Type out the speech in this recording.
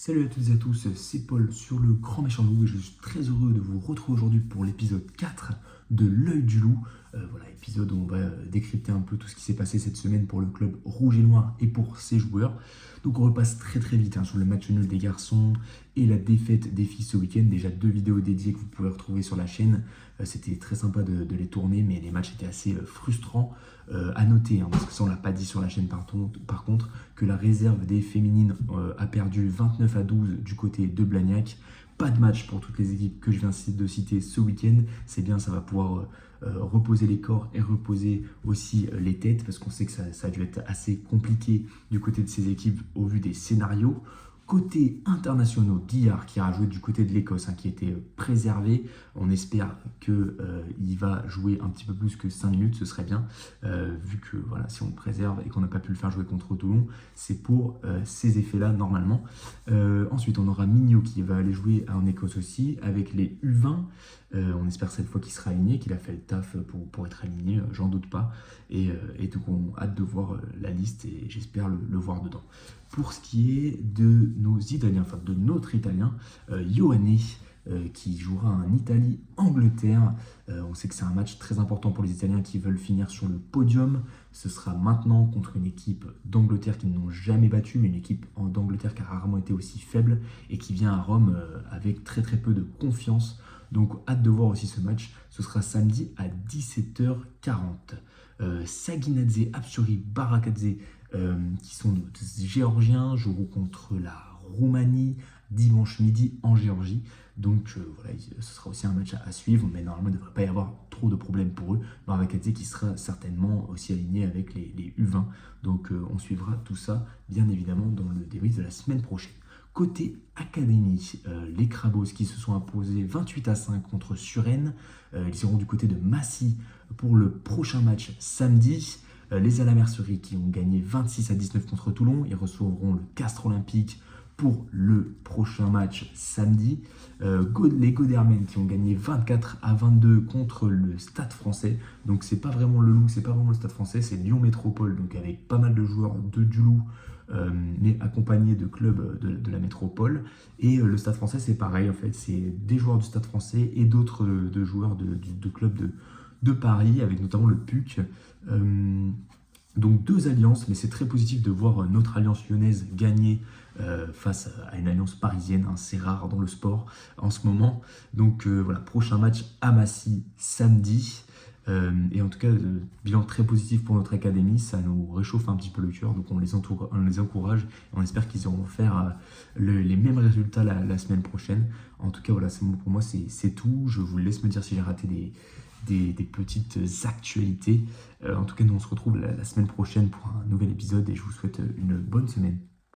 Salut à toutes et à tous, c'est Paul sur le Grand Méchant Loup et je suis très heureux de vous retrouver aujourd'hui pour l'épisode 4 de L'œil du loup. Voilà, épisode où on va décrypter un peu tout ce qui s'est passé cette semaine pour le club rouge et noir et pour ses joueurs. Donc on repasse très vite sur le match nul des garçons et la défaite des filles ce week-end. Déjà 2 vidéos dédiées que vous pouvez retrouver sur la chaîne. C'était très sympa de les tourner, mais les matchs étaient assez frustrants. À noter, parce que ça on l'a pas dit sur la chaîne par contre, que la réserve des féminines a perdu 29-12 du côté de Blagnac. Pas de match pour toutes les équipes que je viens de citer ce week-end. C'est bien, ça va pouvoir reposer les corps et reposer aussi les têtes, parce qu'on sait que ça a dû être assez compliqué du côté de ces équipes au vu des scénarios. Côté internationaux, Guillard qui a joué du côté de l'Écosse, qui était préservé. On espère qu'il va jouer un petit peu plus que 5 minutes, ce serait bien, vu que voilà, si on le préserve et qu'on n'a pas pu le faire jouer contre Toulon, c'est pour ces effets-là normalement. Ensuite, on aura Mignot qui va aller jouer en Écosse aussi, avec les U20. On espère cette fois qu'il sera aligné, qu'il a fait le taf pour être aligné, j'en doute pas. Et donc on a hâte de voir la liste et j'espère le voir dedans. Pour ce qui est de nos Italiens, enfin de notre Italien, Ioane, qui jouera en Italie-Angleterre. On sait que c'est un match très important pour les Italiens qui veulent finir sur le podium. Ce sera maintenant contre une équipe d'Angleterre qu'ils n'ont jamais battue, mais une équipe d'Angleterre qui a rarement été aussi faible et qui vient à Rome avec très peu de confiance. Donc hâte de voir aussi ce match. Ce sera samedi à 17h40. Saginadze, Apsuri, Barakadze, qui sont des Géorgiens, joueront contre la Roumanie dimanche midi en Géorgie. Donc voilà, ce sera aussi un match à suivre, mais normalement il ne devrait pas y avoir trop de problèmes pour eux. Barakadze qui sera certainement aussi aligné avec les U20. Donc on suivra tout ça bien évidemment dans le débrief de la semaine prochaine. Côté académie, les Crabos qui se sont imposés 28-5 contre Suresnes. Ils seront du côté de Massy pour le prochain match samedi. Les Alamerceries qui ont gagné 26-19 contre Toulon. Ils recevront le Castres Olympique pour le prochain match samedi. Les Godermen qui ont gagné 24-22 contre le Stade Français. Donc c'est pas vraiment le Loup, c'est pas vraiment le Stade Français, c'est Lyon Métropole, donc avec pas mal de joueurs du Loup, mais accompagnés de clubs de la métropole. Et le Stade Français c'est pareil en fait, c'est des joueurs du Stade Français et d'autres de joueurs de clubs de Paris, avec notamment le PUC. Donc 2 alliances, mais c'est très positif de voir notre alliance lyonnaise gagner face à une alliance parisienne. C'est rare dans le sport en ce moment. Donc voilà, prochain match à Massy samedi. Et en tout cas, bilan très positif pour notre académie, ça nous réchauffe un petit peu le cœur, donc on les encourage et on espère qu'ils iront faire les mêmes résultats la semaine prochaine. En tout cas, voilà, pour moi c'est tout. Je vous laisse me dire si j'ai raté des petites actualités. En tout cas, nous on se retrouve la semaine prochaine pour un nouvel épisode et je vous souhaite une bonne semaine.